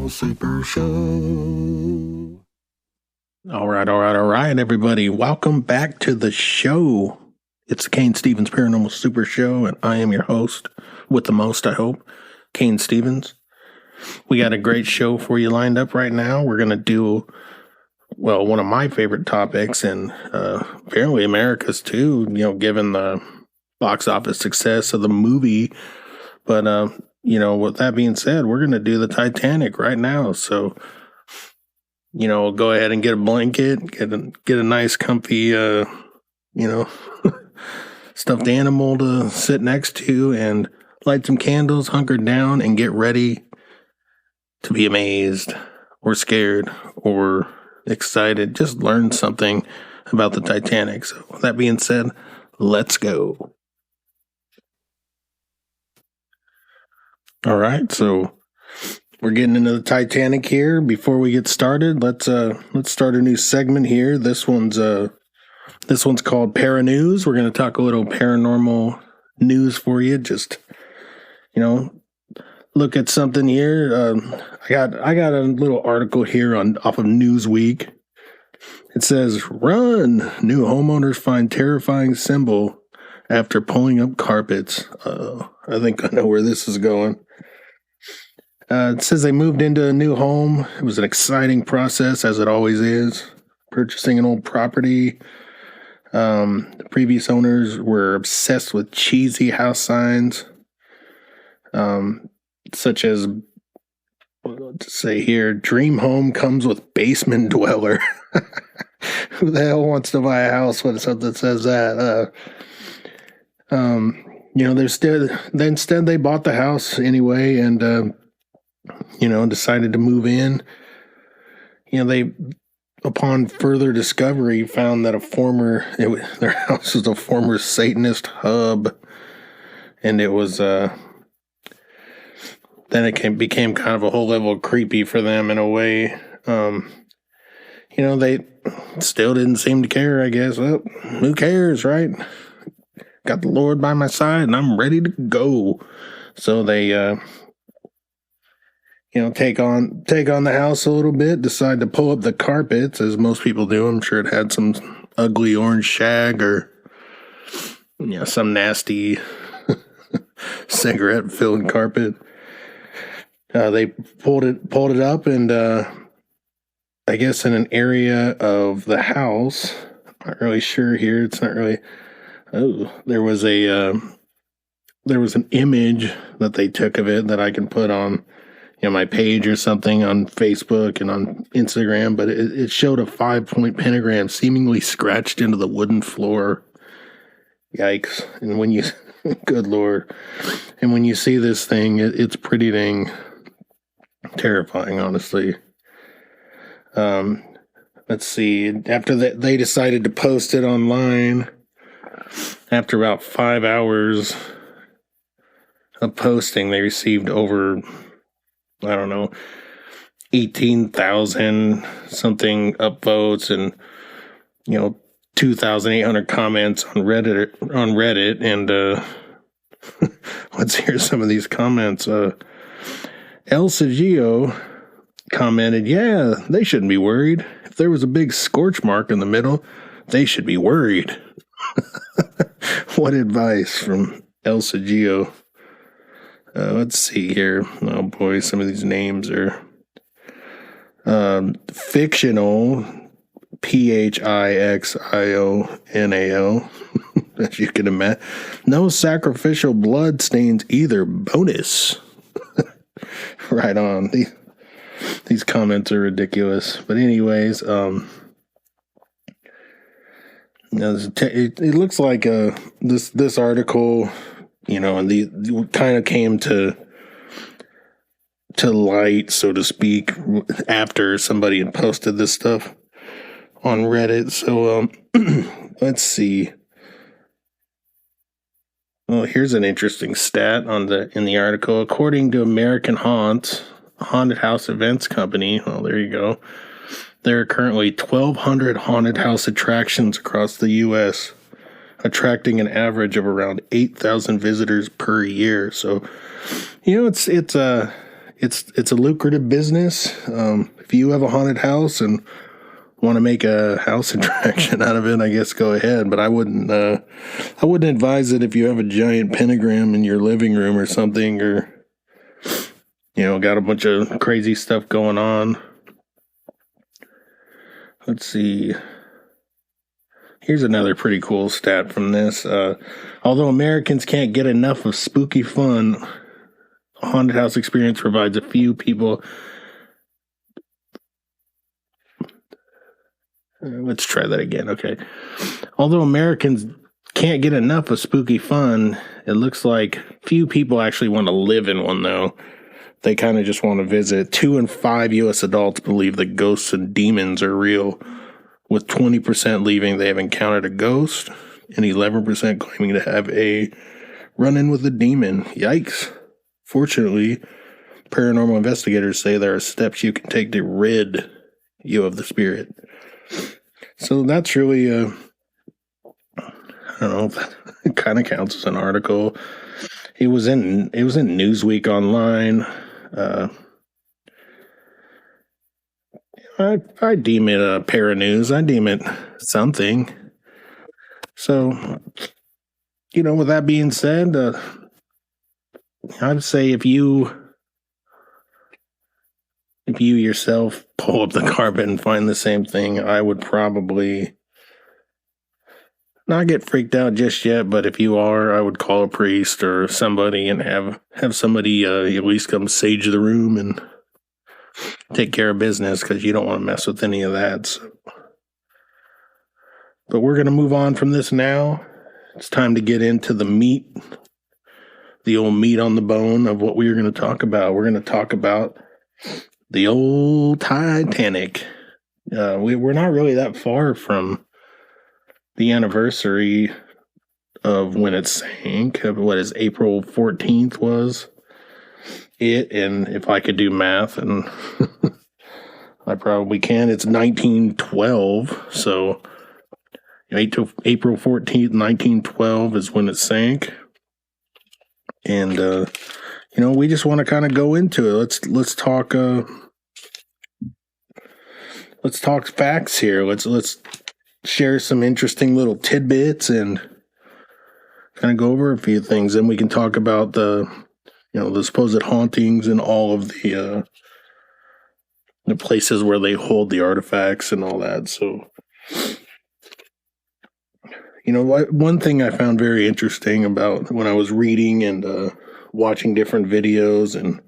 Paranormal Super Show. All right, everybody. Welcome back to the show. It's the Kane Stevens Paranormal Super Show, and I am your host with the most, I hope, Kane Stevens. We got a great show for you lined up right now. We're going to do, well, one of my favorite topics, and apparently America's too, given the box office success of the movie. But, with that being said, we're going to do the Titanic right now. So, go ahead and get a blanket, get a nice comfy, stuffed animal to sit next to, and light some candles, hunker down, and get ready to be amazed or scared or excited. Just learn something about the Titanic. So, with that being said, let's go. All right, so we're getting into the Titanic here. Before we get started, let's start a new segment here. This one's called Paranews. We're going to talk a little paranormal news for you. Just look at something here. I got a little article here off of Newsweek. It says, "Run! New homeowners find terrifying symbol after pulling up carpets." I think I know where this is going. It says they moved into a new home. It was an exciting process, as it always is. Purchasing an old property. The previous owners were obsessed with cheesy house signs, such as, what to say here, "Dream home comes with basement dweller." Who the hell wants to buy a house with something that says that? Instead they bought the house anyway, and decided to move in. They, upon further discovery, found that their house was a former Satanist hub, and it was then became kind of a whole level creepy for them in a way. They still didn't seem to care, I guess. Well, who cares, right? Got the Lord by my side, and I'm ready to go. So they take on the house a little bit, decide to pull up the carpets, as most people do. I'm sure it had some ugly orange shag or some nasty cigarette-filled carpet. They pulled it up, and I guess in an area of the house, not really sure here. It's not really. Oh, there was an image that they took of it that I can put on my page or something on Facebook and on Instagram, but it showed a 5-point pentagram seemingly scratched into the wooden floor. Yikes. And when you, good Lord. And when you see this thing, it's pretty dang terrifying, honestly. Let's see. After that, they decided to post it online. After about 5 hours of posting, they received over, 18,000 something upvotes and 2,800 comments on Reddit. And let's hear some of these comments. Elsa Gio commented, "Yeah, they shouldn't be worried. If there was a big scorch mark in the middle, they should be worried." What advice from Elsa Gio. Let's see here. Oh boy, some of these names are fictional. Pixional, as you can imagine. No sacrificial blood stains either. Bonus. Right on. These comments are ridiculous. But anyways, it looks like this article, and the kind of came to light, so to speak, after somebody had posted this stuff on Reddit. So let's see. Well, here's an interesting stat in the article. According to American Haunted House Events Company, well, there you go. There are currently 1,200 haunted house attractions across the U.S., attracting an average of around 8,000 visitors per year. So, it's it's a lucrative business. If you have a haunted house and want to make a house attraction out of it, I guess go ahead. But I wouldn't advise it if you have a giant pentagram in your living room or something, or got a bunch of crazy stuff going on. Let's see. Here's another pretty cool stat from this. Although Americans can't get enough of spooky fun, a haunted house experience provides a few people. Let's try that again. Okay. Although Americans can't get enough of spooky fun, it looks like few people actually want to live in one, though. They kind of just want to visit. 2 in 5 U.S. adults believe that ghosts and demons are real, with 20% believing they have encountered a ghost and 11% claiming to have a run-in with a demon. Yikes. Fortunately, paranormal investigators say there are steps you can take to rid you of the spirit. So that's really, I don't know if that kind of counts as an article. It was in Newsweek Online. I deem it a paranews. I deem it something. So, with that being said, I'd say if you yourself pull up the carpet and find the same thing, I would probably not get freaked out just yet, but if you are, I would call a priest or somebody and have somebody at least come sage the room and take care of business, because you don't want to mess with any of that. So. But we're going to move on from this now. It's time to get into the meat, the old meat on the bone of what we are going to talk about. We're going to talk about the old Titanic. We're not really that far from the anniversary of when it sank. What is April 14th was it? And if I could do math, and I probably can, it's 1912. So April 14th, 1912 is when it sank. And, we just want to kind of go into it. Let's talk facts here. Let's share some interesting little tidbits and kind of go over a few things. Then we can talk about the supposed hauntings and all of the places where they hold the artifacts and all that. So, one thing I found very interesting about when I was reading and watching different videos and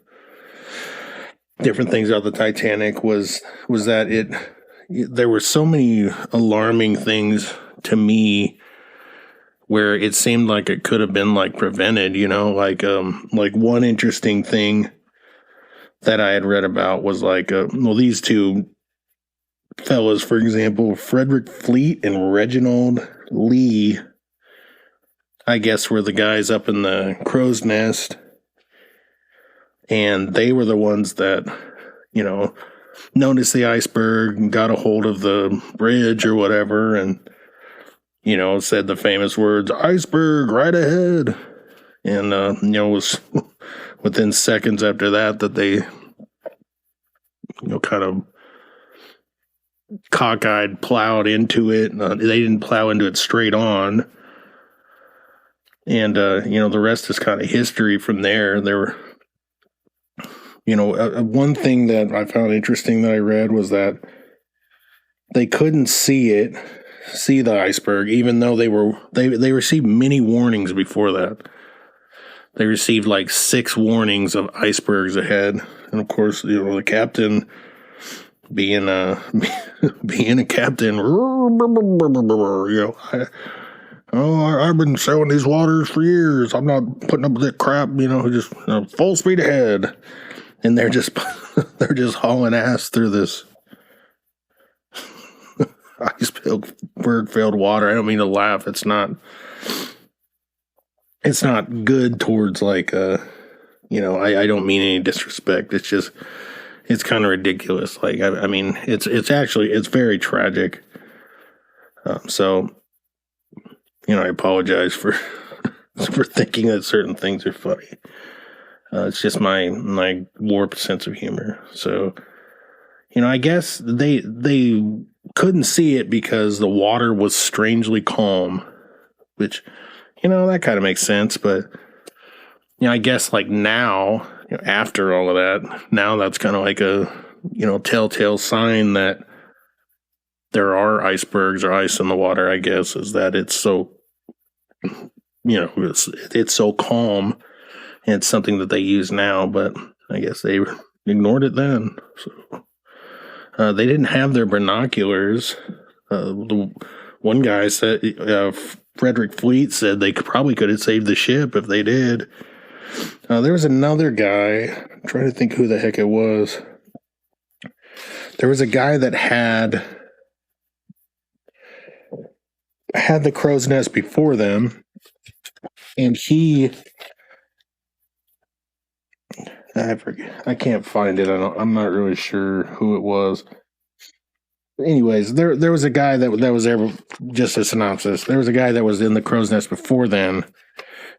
different things about the Titanic was that there were so many alarming things to me where it seemed like it could have been prevented, like one interesting thing that I had read about was these two fellas, for example, Frederick Fleet and Reginald Lee, I guess, were the guys up in the crow's nest, and they were the ones that, noticed the iceberg and got a hold of the bridge or whatever, and, said the famous words, "Iceberg right ahead." And, it was within seconds after that they, kind of cockeyed plowed into it. They didn't plow into it straight on. And, the rest is kind of history from there. There were, one thing that I found interesting that I read was that they couldn't see the iceberg, even though they received many warnings before that. They received 6 warnings of icebergs ahead. And of course, the captain, being a captain, I've been sailing these waters for years. I'm not putting up with that crap, just full speed ahead. And they're just hauling ass through this iceberg-filled water. I don't mean to laugh. It's not good towards I don't mean any disrespect. It's just, it's kind of ridiculous. I mean, it's very tragic. So, I apologize for thinking that certain things are funny. It's just my warped sense of humor. So, I guess they couldn't see it because the water was strangely calm, which, that kind of makes sense. But, I guess like now, after all of that, now that's kind of like a, telltale sign that there are icebergs or ice in the water, I guess, is that it's so, it's so calm. And it's something that they use now, but I guess they ignored it then. So they didn't have their binoculars. The one guy said, Frederick Fleet said they probably could have saved the ship if they did. There was another guy. I'm trying to think who the heck it was. There was a guy that had the crow's nest before them, and I forget. I can't find it. I'm not really sure who it was. Anyways, there was a guy that was there. Just a synopsis. There was a guy that was in the crow's nest before then,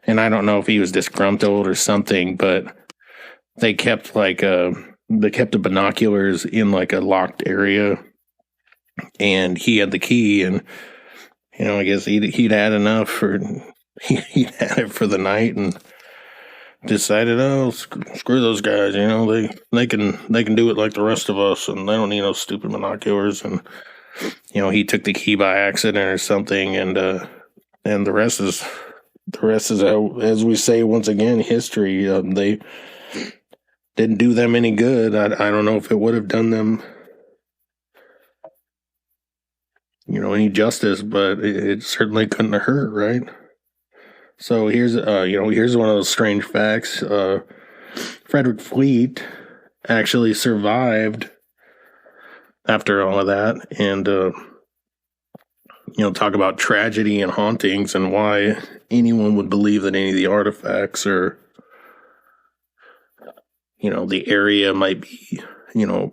and I don't know if he was disgruntled or something, but they kept the binoculars in like a locked area, and he had the key, and I guess he'd had enough for he had it for the night and decided, oh, screw those guys, they can do it like the rest of us, and they don't need no stupid binoculars. And he took the key by accident or something, and the rest is as we say once again, history. They didn't do them any good. I don't know if it would have done them any justice, but it certainly couldn't have hurt, right? So here's one of those strange facts. Frederick Fleet actually survived after all of that, and talk about tragedy and hauntings and why anyone would believe that any of the artifacts or the area might be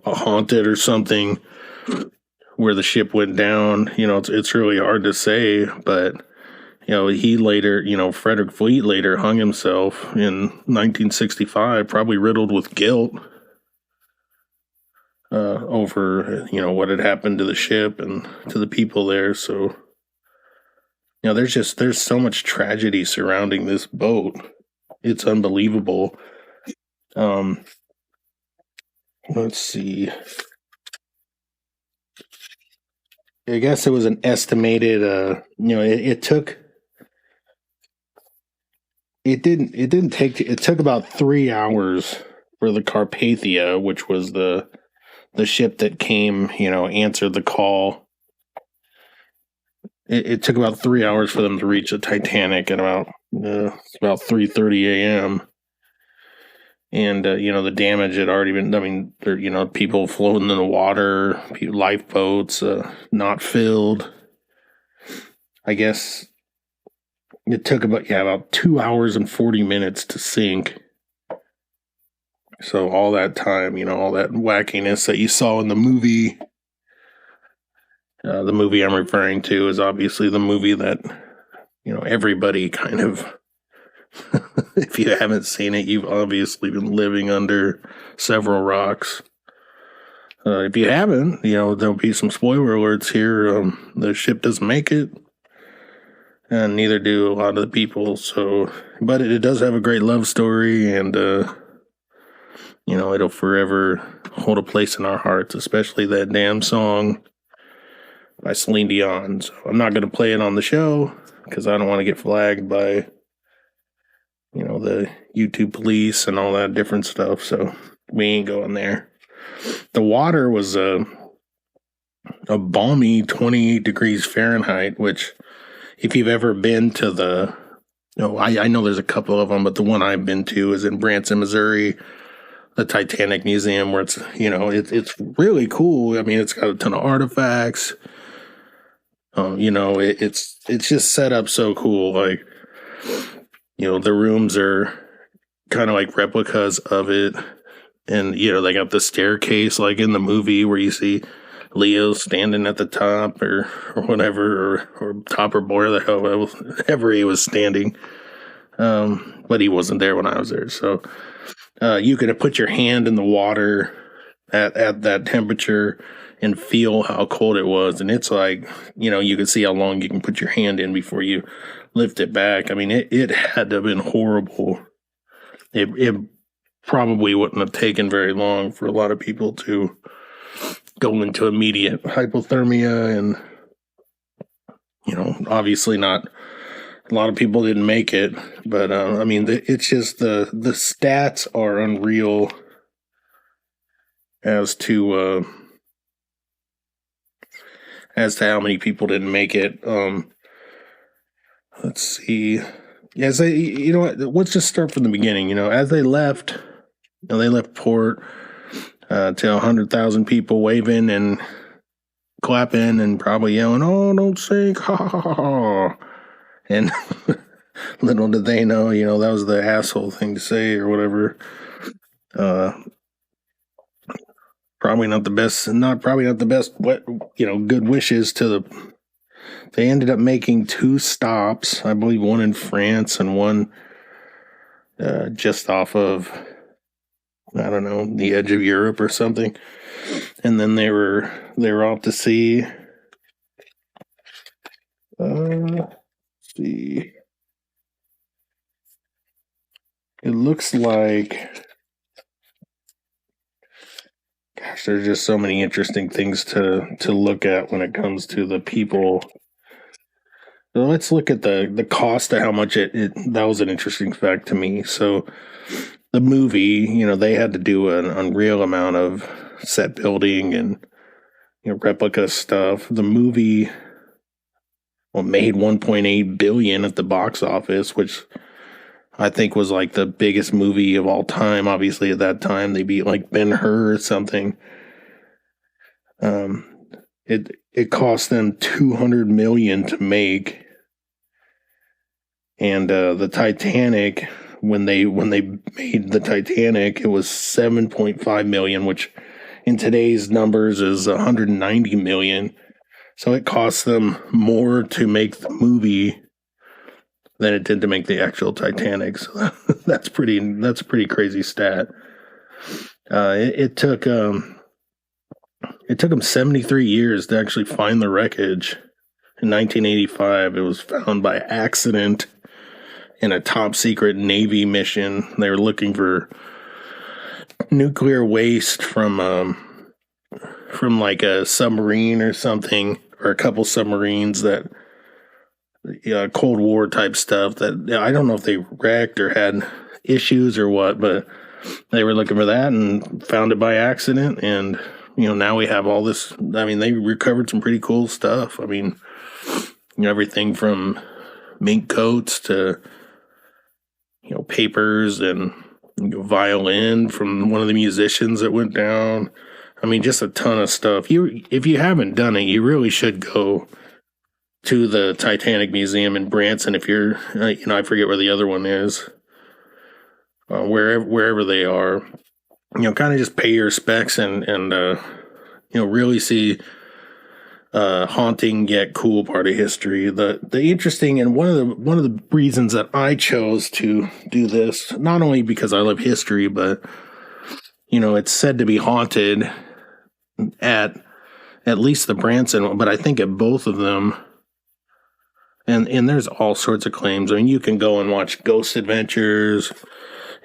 haunted or something where the ship went down. It's really hard to say, but he later, Frederick Fleet later hung himself in 1965, probably riddled with guilt over, what had happened to the ship and to the people there. So, there's so much tragedy surrounding this boat. It's unbelievable. Let's see. I guess it was an estimated, it took about 3 hours for the Carpathia, which was the ship that came, answered the call. It took about 3 hours for them to reach the Titanic at about 3:30 a.m. And the damage had already been. I mean, there people floating in the water, lifeboats not filled. I guess it took about 2 hours and 40 minutes to sink. So all that time, all that wackiness that you saw in the movie. The movie I'm referring to is obviously the movie that everybody kind of. If you haven't seen it, you've obviously been living under several rocks. If you haven't, there'll be some spoiler alerts here. The ship doesn't make it, and neither do a lot of the people. So, but it does have a great love story, and it'll forever hold a place in our hearts, especially that damn song by Celine Dion. So I'm not going to play it on the show because I don't want to get flagged by the YouTube police and all that different stuff. So we ain't going there. The water was a balmy 28 degrees Fahrenheit, which if you've ever been to the, I know there's a couple of them, but the one I've been to is in Branson, Missouri, the Titanic Museum, where it's, it's really cool. I mean, it's got a ton of artifacts. It's just set up so cool. Like, the rooms are kind of like replicas of it. And, they got the staircase like in the movie where you see Leo standing at the top or whatever, or top or where the hell ever he was standing. But he wasn't there when I was there. So you could put your hand in the water at that temperature and feel how cold it was. And it's like, you can see how long you can put your hand in before you lift it back. I mean, it had to have been horrible. It probably wouldn't have taken very long for a lot of people to go into immediate hypothermia. And, obviously not. A lot of people didn't make it. But, I mean, it's just the stats are unreal as to how many people didn't make it. Let's see. As they, let's just start from the beginning. As they left, they left port to 100,000 people waving and clapping and probably yelling, "Oh, don't sink!" Ha ha ha ha! And little did they know, that was the asshole thing to say or whatever. Probably not the best. Good wishes to the. They ended up making 2 stops, I believe, one in France and one just off of, I don't know, the edge of Europe or something. And then they were off to sea. Let's see. It looks like, gosh, there's just so many interesting things to look at when it comes to the people. So let's look at the cost of how much that was an interesting fact to me. So the movie, they had to do an unreal amount of set building and, replica stuff. The movie made $1.8 billion at the box office, which I think was like the biggest movie of all time. Obviously, at that time, they beat like Ben-Hur or something. It cost them $200 million to make, and the Titanic, when they made the Titanic, it was $7.5 million, which in today's numbers is $190 million. So it cost them more to make the movie than it did to make the actual Titanic. So that's a pretty crazy stat. It took them 73 years to actually find the wreckage. In 1985, it was found by accident in a top secret Navy mission. They were looking for nuclear waste from like a submarine or something, or a couple submarines that Cold War type stuff that I don't know if they wrecked or had issues or what, but they were looking for that and found it by accident. And, now we have all this. I mean, they recovered some pretty cool stuff. I mean, everything from mink coats to, papers and violin from one of the musicians that went down. I mean, just a ton of stuff. If you haven't done it, you really should go to the Titanic Museum in Branson. If you're, I forget where the other one is, wherever they are, kind of just pay your respects and really see haunting yet cool part of history. The interesting, and one of the reasons that I chose to do this, not only because I love history, but it's said to be haunted at least the Branson, but I think at both of them. And there's all sorts of claims. I mean, you can go and watch Ghost Adventures,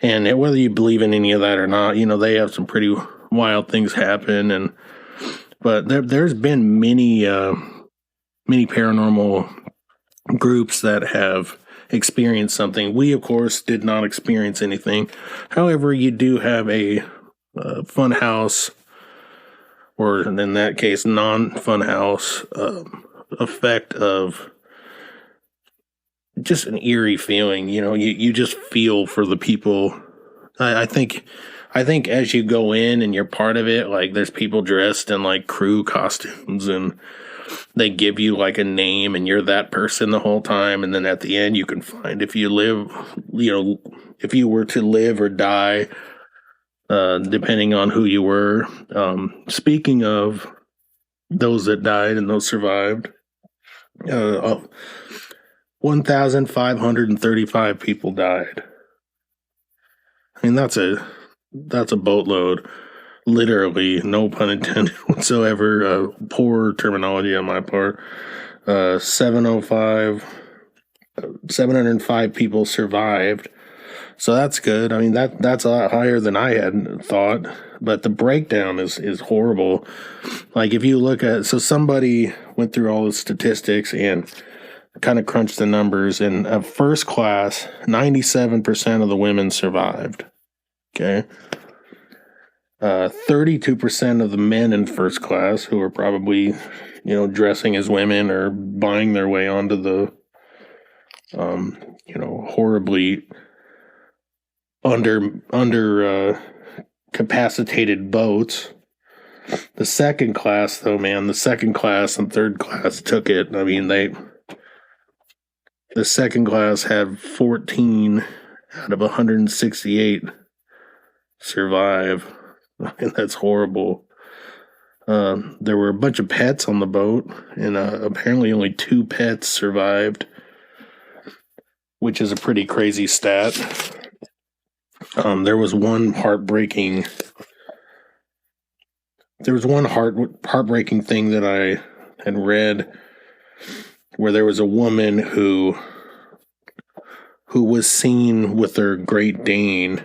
and whether you believe in any of that or not, they have some pretty wild things happen. But there's been many paranormal groups that have experienced something. We, of course, did not experience anything. However, you do have a fun house, or in that case, non-fun house effect of just an eerie feeling. You just feel for the people. I think as you go in and you're part of it, like there's people dressed in like crew costumes, and they give you like a name and you're that person the whole time. And then at the end you can find if you were to live or die, depending on who you were. Speaking of those that died and those survived, 1,535 people died. I mean, that's a boatload. Literally, no pun intended whatsoever. Poor terminology on my part. 705 people survived. So that's good. I mean, that's a lot higher than I had thought. But the breakdown is horrible. Like, if you look at, so somebody went through all the statistics and kind of crunched the numbers. And first class, 97% of the women survived. Okay. 32% of the men in first class, who were probably, dressing as women or buying their way onto the, horribly under capacitated boats. The second class, though, man, the second class and third class took it. I mean, the second class had 14 out of 168 survive. And that's horrible. There were a bunch of pets on the boat, and apparently only 2 pets survived, which is a pretty crazy stat. There was one heartbreaking thing that I had read, where there was a woman who was seen with her Great Dane,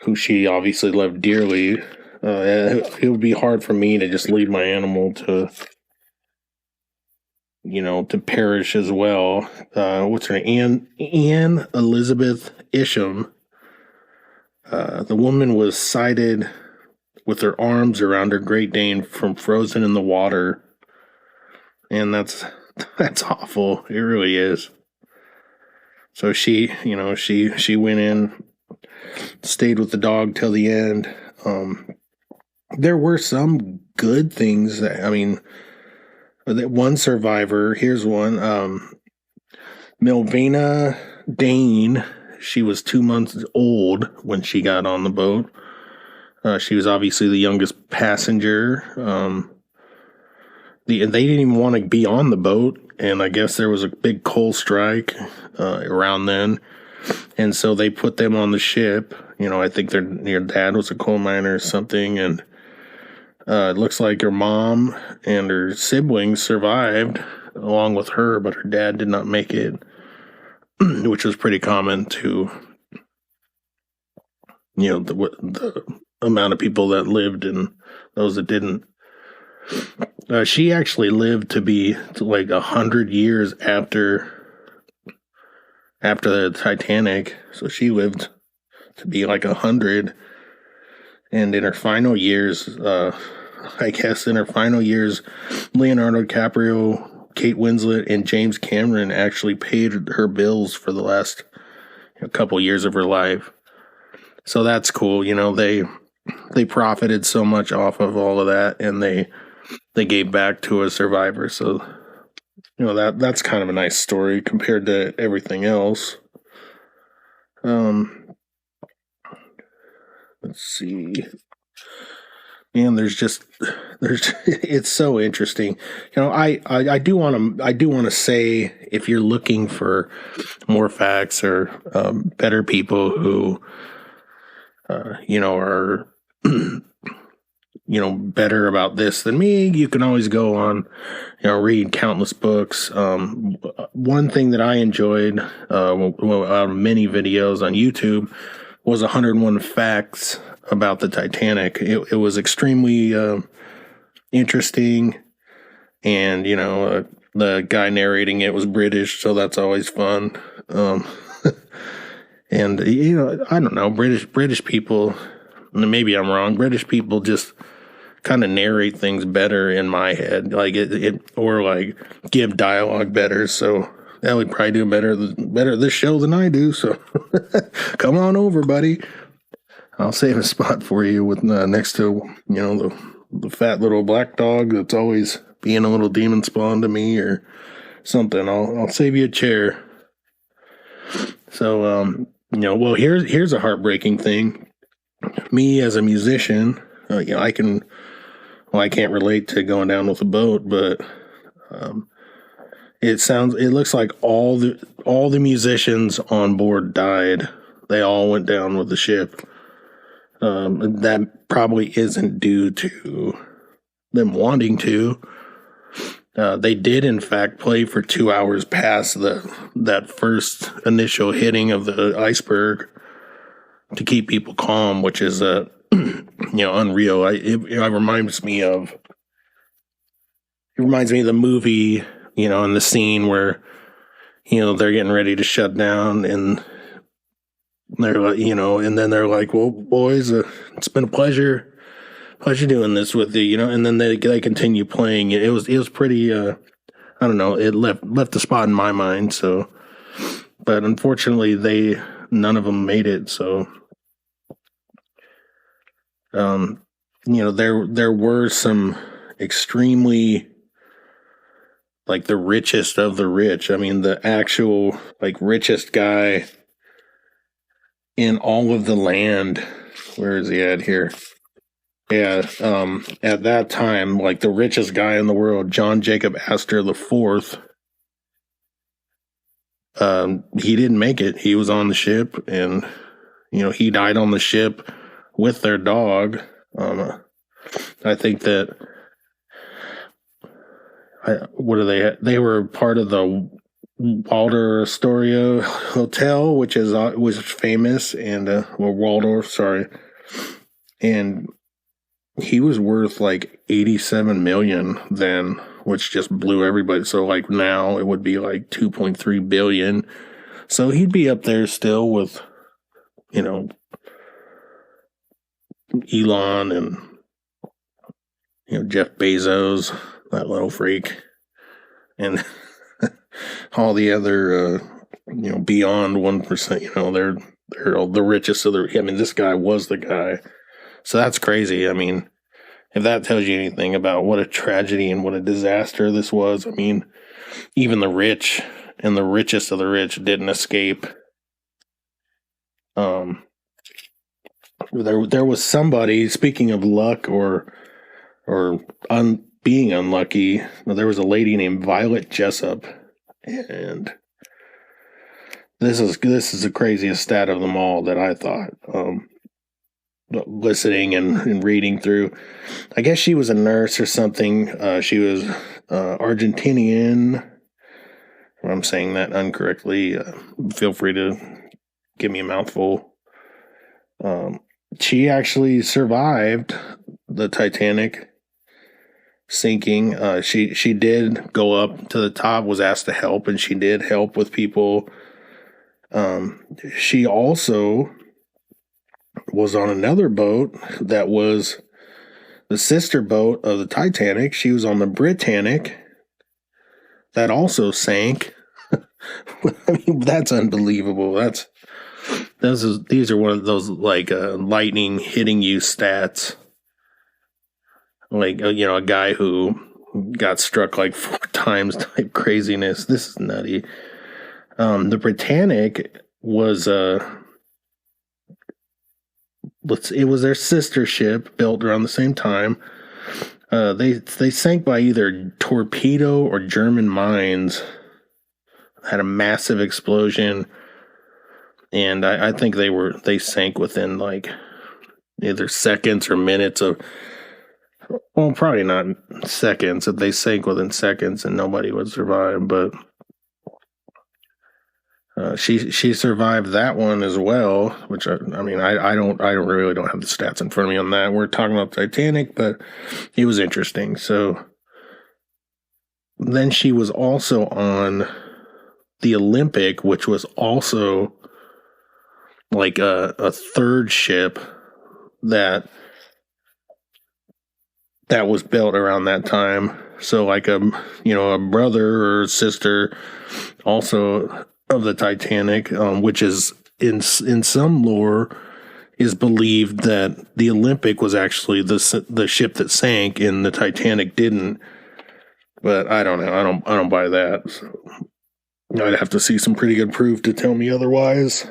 who she obviously loved dearly. It would be hard for me to just leave my animal to perish as well. What's her name? Anne Elizabeth Isham. The woman was sighted with her arms around her Great Dane from frozen in the water. And that's awful. It really is. So she went in, stayed with the dog till the end. There were some good things. I mean, one survivor, here's one, Milvina Dane. She was 2 months old when she got on the boat. She was obviously the youngest passenger. They didn't even want to be on the boat, and I guess there was a big coal strike around then. And so they put them on the ship. I think their dad was a coal miner or something. And it looks like her mom and her siblings survived along with her, but her dad did not make it, which was pretty common to, the amount of people that lived and those that didn't. She actually lived to be like 100 years after the Titanic, so she lived to be like 100, and in her final years, Leonardo DiCaprio, Kate Winslet, and James Cameron actually paid her bills for the last couple years of her life. So that's cool. They profited so much off of all of that, and they gave back to a survivor. So that's kind of a nice story compared to everything else. Let's see. Man, it's so interesting. I do want to say, if you're looking for more facts or better people who are better about this than me, you can always go on, read countless books. One thing that I enjoyed out of many videos on YouTube was 101 Facts about the Titanic. It was extremely interesting, and the guy narrating it was British, so that's always fun. And I don't know, British people, maybe I'm wrong, British people just kind of narrate things better in my head, like or like give dialogue better. So that would probably do better this show than I do. So come on over, buddy. I'll save a spot for you with next to the fat little black dog that's always being a little demon spawn to me or something. I'll save you a chair. So well, here's a heartbreaking thing. Me as a musician, I can't relate to going down with a boat, but It looks like all the musicians on board died. They all went down with the ship. That probably isn't due to them wanting to. They did, in fact, play for 2 hours past that first initial hitting of the iceberg to keep people calm, which is unreal. It reminds me of the movie, in the scene where they're getting ready to shut down, and they're like, and then they're like, "Well, boys, it's been a pleasure doing this with you," and then they continue playing. It was pretty. I don't know. It left a spot in my mind. So, but unfortunately, none of them made it. So, there were some extremely, like, the richest of the rich. I mean, the actual, like, richest guy in all of the land. Where is he at here? Yeah, at that time, like, the richest guy in the world, John Jacob Astor IV, he didn't make it. He was on the ship, and he died on the ship with their dog. I think that what are they? They were part of the Waldorf Astoria Hotel, which was famous, and Waldorf, sorry, and he was worth like 87 million then, which just blew everybody. So like now it would be like 2.3 billion. So he'd be up there still with, Elon and, Jeff Bezos, that little freak, and all the other, beyond 1%, they're all the richest of the, I mean, this guy was the guy. So that's crazy. I mean, if that tells you anything about what a tragedy and what a disaster this was, I mean, even the rich and the richest of the rich didn't escape. There was somebody, speaking of luck or being unlucky, there was a lady named Violet Jessup, and this is the craziest stat of them all that I thought. Listening and reading through, I guess she was a nurse or something. She was Argentinian. If I'm saying that incorrectly, feel free to give me a mouthful. She actually survived the Titanic sinking. She did go up to the top, was asked to help, and she did help with people. She also was on another boat that was the sister boat of the Titanic. She was on the Britannic that also sank. I mean, that's unbelievable. These are one of those, like, lightning hitting you stats. Like, a guy who got struck like 4 times type craziness. This is nutty. The Britannic was it was their sister ship, built around the same time. They sank by either torpedo or German mines. Had a massive explosion, and I think they sank within, like, either seconds or minutes of. Well, probably not seconds. If they sank within seconds, and nobody would survive. But she survived that one as well. Which I don't really have the stats in front of me on that. We're talking about Titanic, but it was interesting. So then she was also on the Olympic, which was also like a third ship that was built around that time. So like a brother or sister also of the Titanic, which is in some lore is believed that the Olympic was actually the ship that sank and the Titanic didn't. But I don't know. I don't buy that. So I'd have to see some pretty good proof to tell me otherwise.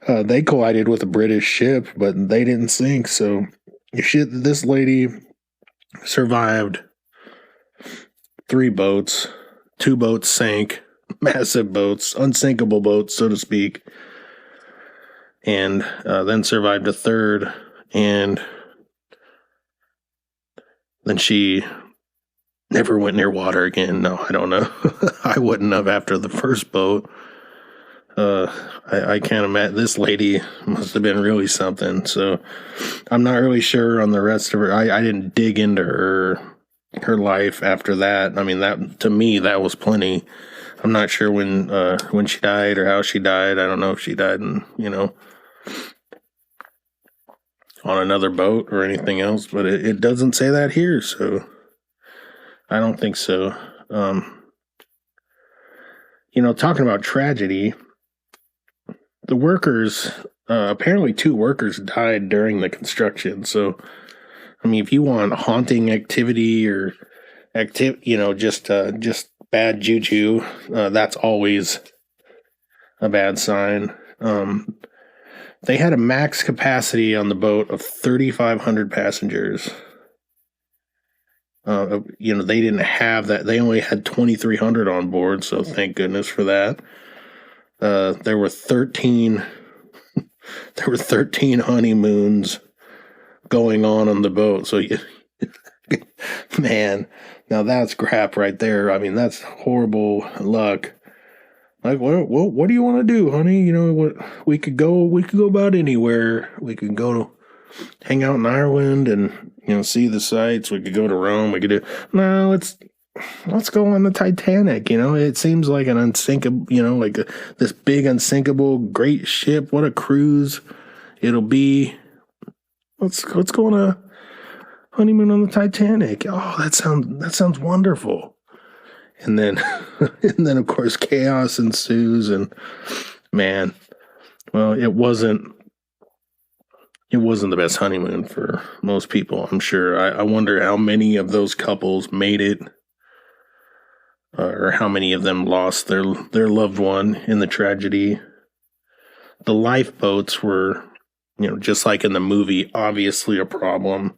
They collided with a British ship, but they didn't sink. So this lady survived 3 boats 2 boats sank, massive boats, unsinkable boats, so to speak, and then survived a third, and then she never went near water again. No, I don't know. I wouldn't have after the first boat. I can't imagine. This lady must have been really something. So I'm not really sure on the rest of her. I didn't dig into her life after that. I mean, that to me that was plenty. I'm not sure when she died or how she died. I don't know if she died in, on another boat or anything else, but it doesn't say that here, so I don't think so. Talking about tragedy, the workers, apparently 2 workers died during the construction. So, I mean, if you want haunting activity or just bad juju, that's always a bad sign. They had a max capacity on the boat of 3,500 passengers. They didn't have that. They only had 2,300 on board, so thank goodness for that. There were 13 honeymoons going on the boat. So man, now that's crap right there. I mean, that's horrible luck. Like, what do you want to do, honey? What we could go about anywhere. We could go hang out in Ireland and see the sights. We could go to Rome. We could do let's go on the Titanic. It seems like an unsinkable, this big unsinkable great ship. What a cruise it'll be. Let's go on a honeymoon on the Titanic. Oh, that sounds wonderful. And then of course chaos ensues, and man, well, it wasn't the best honeymoon for most people, I'm sure. I wonder how many of those couples made it, or how many of them lost their loved one in the tragedy. The lifeboats were, just like in the movie, obviously a problem.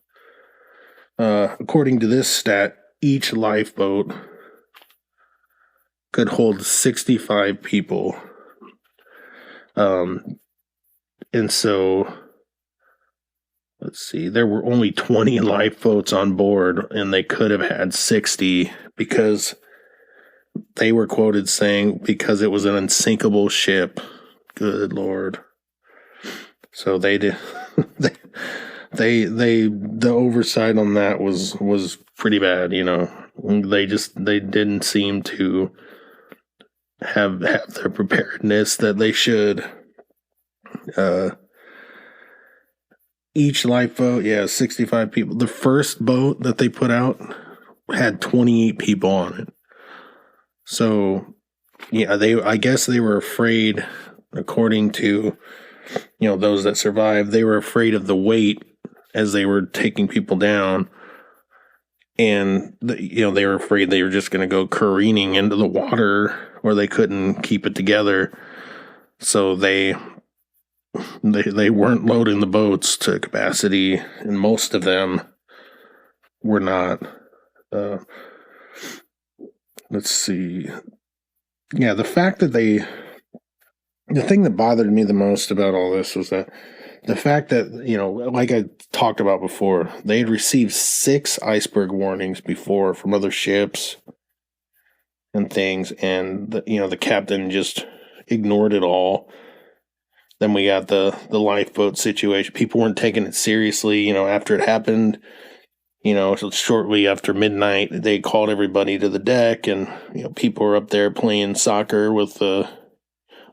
According to this stat, each lifeboat could hold 65 people. And so, let's see, there were only 20 lifeboats on board, and they could have had 60 because they were quoted saying because it was an unsinkable ship. Good Lord. So they did, the oversight on that was pretty bad, They didn't seem to have their preparedness that they should. Each lifeboat, 65 people. The first boat that they put out had 28 people on it. So, I guess they were afraid, according to, those that survived, they were afraid of the weight as they were taking people down. And, they were afraid they were just going to go careening into the water, or they couldn't keep it together. So they weren't loading the boats to capacity, and most of them were not. Let's see. Yeah, the thing that bothered me the most about all this was that the fact that, like I talked about before, they had received 6 iceberg warnings before from other ships and things, and the captain just ignored it all. Then we got the lifeboat situation. People weren't taking it seriously, after it happened. Shortly after midnight, they called everybody to the deck, and people were up there playing soccer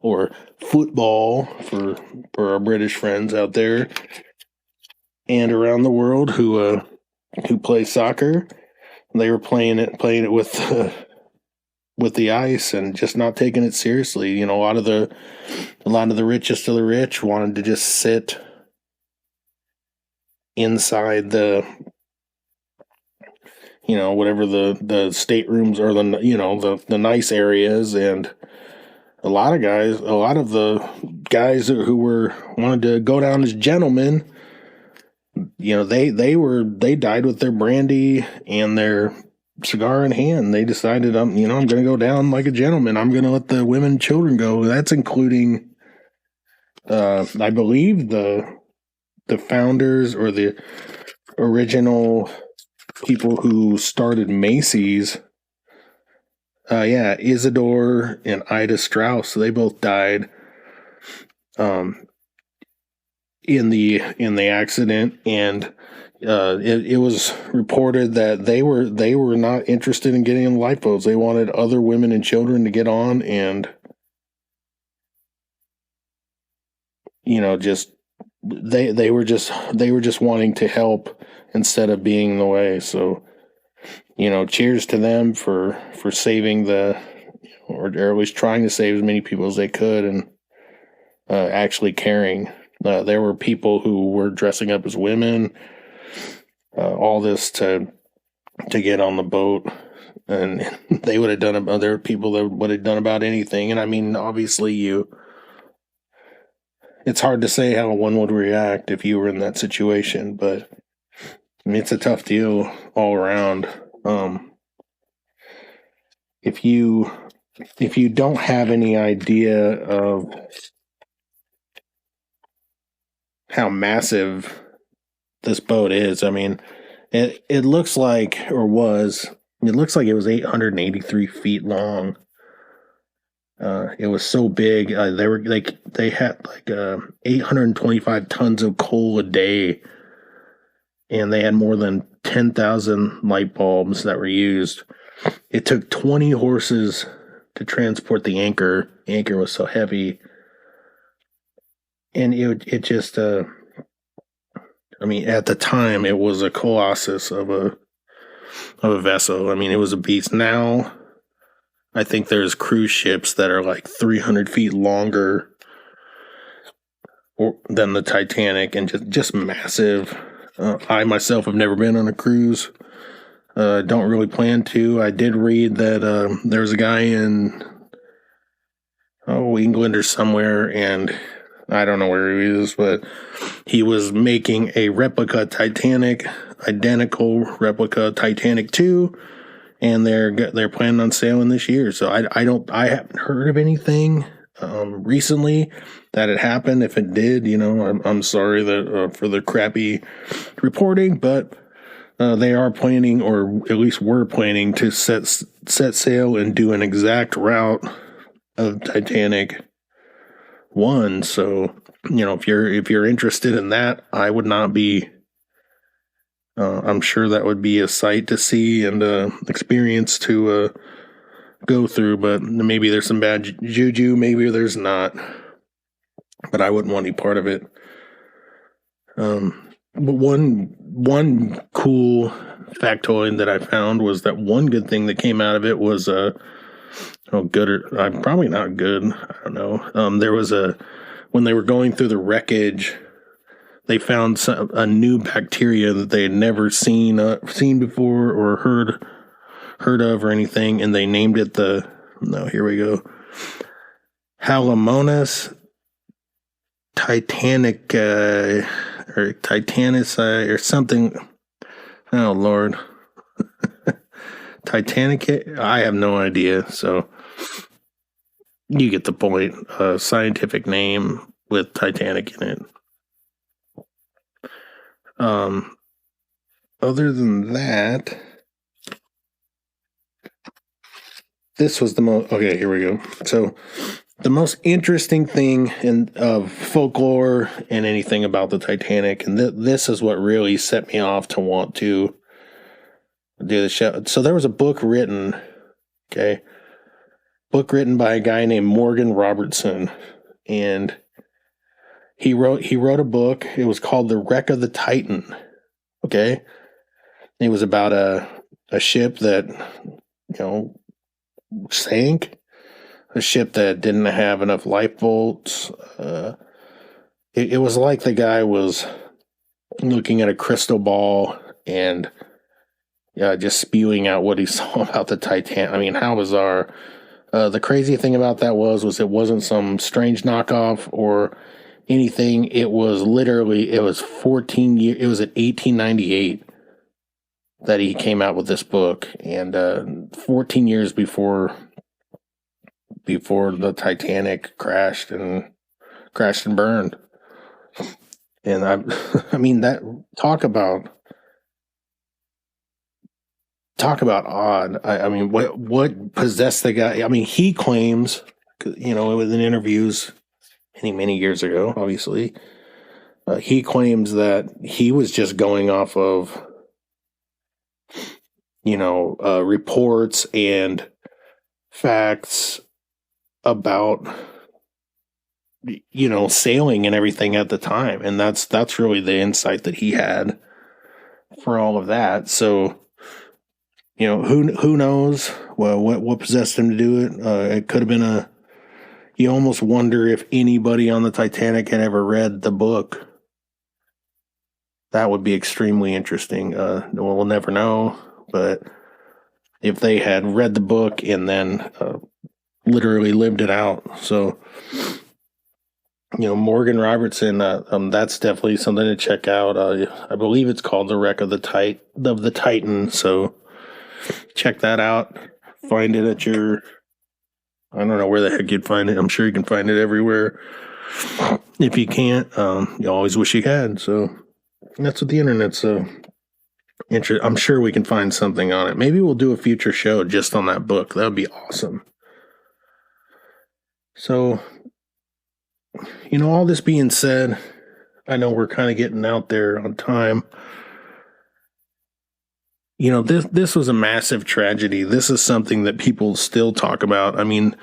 or football for our British friends out there and around the world who play soccer. They were playing it with the ice and just not taking it seriously. A lot of the richest of the rich wanted to just sit inside the, whatever the staterooms or the nice areas, and a lot of the guys who wanted to go down as gentlemen, they died with their brandy and their cigar in hand, they decided, I'm going to go down like a gentleman. I'm going to let the women and children go. That's including, I believe, the founders or the original people who started Macy's. Yeah, Isidore and Ida Strauss. They both died in the accident, and it was reported that they were not interested in getting in lifeboats. They wanted other women and children to get on, and just they were just wanting to help instead of being in the way. So cheers to them for saving or at least trying to save as many people as they could, and actually caring. There were people who were dressing up as women, all this to get on the boat, and they would have done. There were people that would have done about anything. And I mean, obviously, it's hard to say how one would react if you were in that situation, but I mean, it's a tough deal all around. If you don't have any idea of how massive this boat is, I mean, it looks like, or was, it looks like it was 883 feet long. It was so big. They had 825 tons of coal a day, and they had more than 10,000 light bulbs that were used. It took 20 horses to transport the anchor. The anchor was so heavy, and it just I mean, at the time, it was a colossus of a vessel. I mean, it was a beast. Now, I think there's cruise ships that are like 300 feet longer than the Titanic, and just massive. I myself have never been on a cruise. Don't really plan to. I did read that there was a guy in England or somewhere, and I don't know where he is, but he was making a replica Titanic, identical replica Titanic 2, and they're planning on sailing this year. So I haven't heard of anything recently that had happened. If it did, I'm sorry that for the crappy reporting, but they are planning, or at least were planning, to set sail and do an exact route of Titanic 1. So if you're interested in that, I would not be. I'm sure that would be a sight to see and experience to go through. But maybe there's some bad juju, maybe there's not. But I wouldn't want any part of it. But one cool factoid that I found was that one good thing that came out of it was good, or probably not good. I don't know. There was when they were going through the wreckage, they found a new bacteria that they had never seen before or heard of or anything, and they named it here we go, Halomonas Titanic or Titanus or something. Oh Lord. Titanic, I have no idea. So you get the point. Scientific name with Titanic in it. Other than that, this was the most. Okay, here we go. So the most interesting thing of folklore and anything about the Titanic, and this is what really set me off to want to do the show. So there was a book written, by a guy named Morgan Robertson, and he wrote a book. It was called The Wreck of the Titan. Okay, it was about a ship that sank, a ship that didn't have enough lifeboats. It was like the guy was looking at a crystal ball and just spewing out what he saw about the Titanic. I mean, how bizarre. The crazy thing about that was it wasn't some strange knockoff or anything. It was literally, it was 14 years, it was at 1898. that he came out with this book, and 14 years before the Titanic crashed and burned. And I mean, that talk about odd. I mean, what possessed the guy? I mean, he claims, you know, in interviews many years ago, obviously, he claims that he was just going off of, you know, reports and facts about, you know, sailing and everything at the time, and that's really the insight that he had for all of that. So, you know, who knows? Well, what possessed him to do it? It could have been you almost wonder if anybody on the Titanic had ever read the book. That would be extremely interesting. We'll never know, but if they had read the book and then literally lived it out. So, you know, Morgan Robertson, that's definitely something to check out. I believe it's called The Wreck of the Titan. So check that out. Find it at your, I don't know where the heck you'd find it. I'm sure you can find it everywhere. If you can't, you always wish you had. So that's what the internet's I'm sure we can find something on it. Maybe we'll do a future show just on that book. That would be awesome. So, you know, all this being said, I know we're kind of getting out there on time. You know, this was a massive tragedy. This is something that people still talk about. I mean,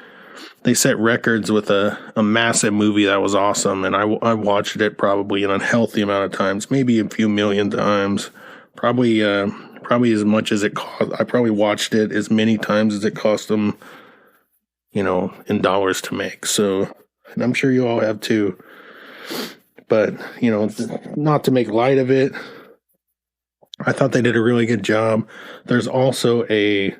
they set records with a massive movie that was awesome, and I watched it probably an unhealthy amount of times, maybe a few million times. Probably as much as it cost. I probably watched it as many times as it cost them, you know, in dollars to make. So, and I'm sure you all have too. But, you know, not to make light of it, I thought they did a really good job. There's also a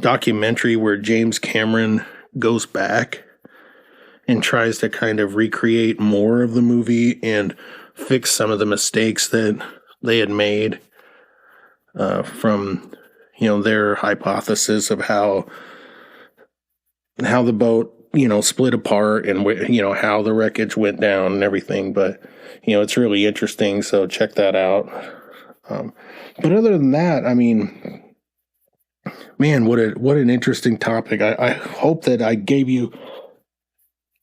documentary where James Cameron goes back and tries to kind of recreate more of the movie and fix some of the mistakes that they had made from, you know, their hypothesis of how the boat, you know, split apart and, you know, how the wreckage went down and everything. But, you know, it's really interesting. So check that out. But other than that, I mean, man, what an interesting topic. I hope that I gave you,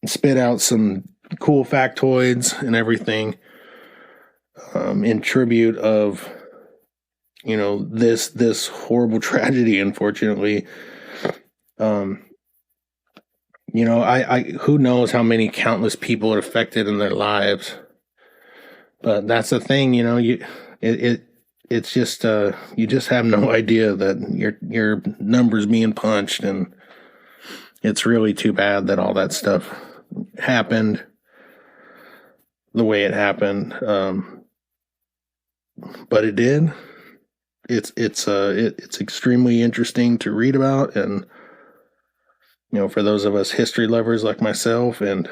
spit out some cool factoids and everything in tribute of, you know, this horrible tragedy, unfortunately. You know, I who knows how many countless people it affected in their lives. But that's the thing, you know, it's just you just have no idea that your numbers being punched, and it's really too bad that all that stuff happened the way it happened. But it did. It's extremely interesting to read about, and you know, for those of us history lovers like myself, and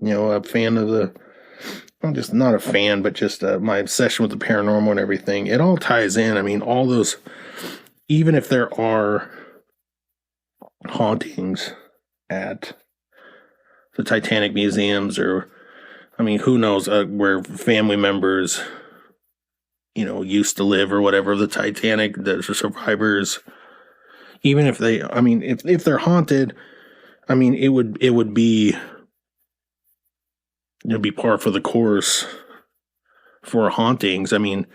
you know, a fan of I'm just not a fan, but just my obsession with the paranormal and everything. It all ties in. I mean, all those, even if there are hauntings at the Titanic museums, or, I mean, who knows where family members, you know, used to live or whatever, the Titanic, the survivors, even if they, I mean, if they're haunted, I mean, it would be, it'd be par for the course for hauntings. I mean,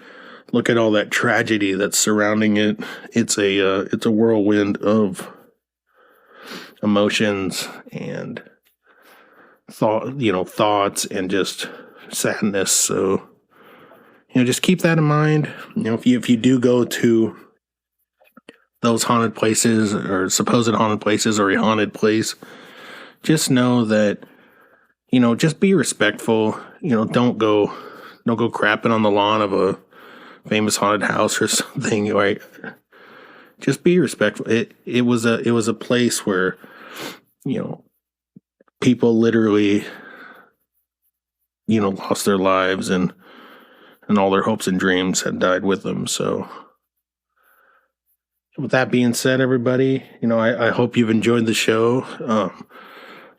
look at all that tragedy that's surrounding it. It's a whirlwind of emotions and thoughts and just sadness. So, you know, just keep that in mind. You know, if you do go to those haunted places or supposed haunted places or a haunted place, just know that, you know, just be respectful. You know, don't go crapping on the lawn of a famous haunted house or something, right? Just be respectful. It was a place where, you know, people literally, you know, lost their lives, and all their hopes and dreams had died with them. So, with that being said, everybody, I hope you've enjoyed the show.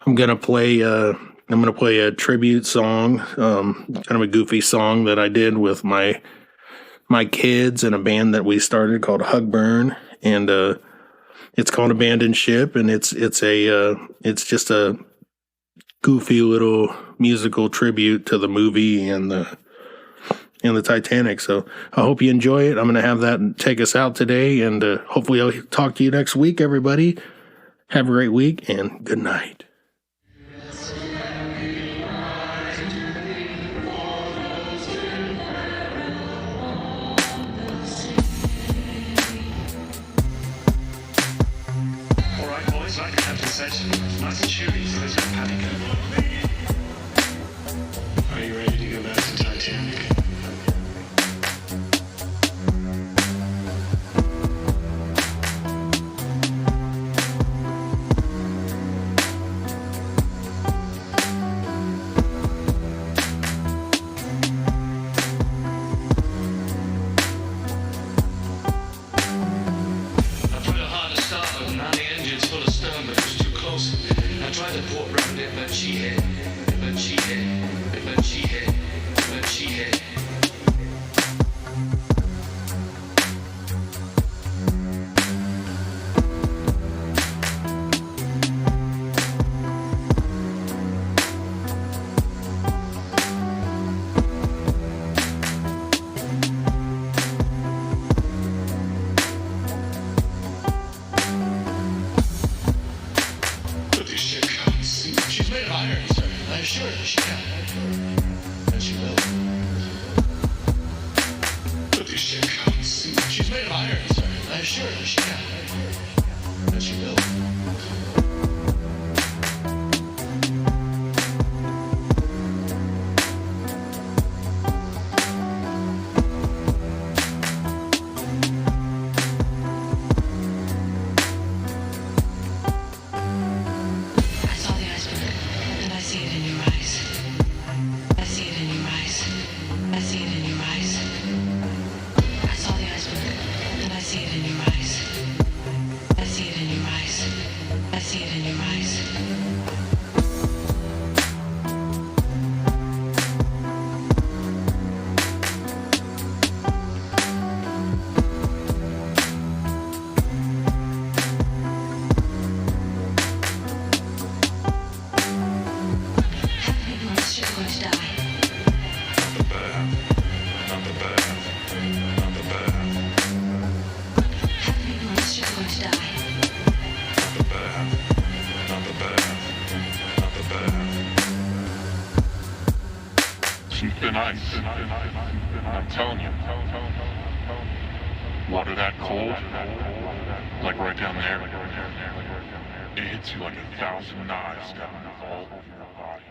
I'm gonna play a tribute song, kind of a goofy song that I did with my kids and a band that we started called Hug Burn, and it's called Abandoned Ship, and it's just a goofy little musical tribute to the movie and the Titanic. So I hope you enjoy it. I'm going to have that take us out today, and hopefully I'll talk to you next week, everybody. Have a great week, and good night. All right, boys, like Captain said, nice and cheery, so there's no panic. Are you ready to go back to Titanic? I tried to port round it, but she hit. She's made of iron, sir. I assure her she can. And she will. But this ship comes. She's made of iron, sir. I assure her she can. And she will. She's been ice. I'm telling you. Water that cold, like right down there, it hits you like 1,000 knives down all over your body.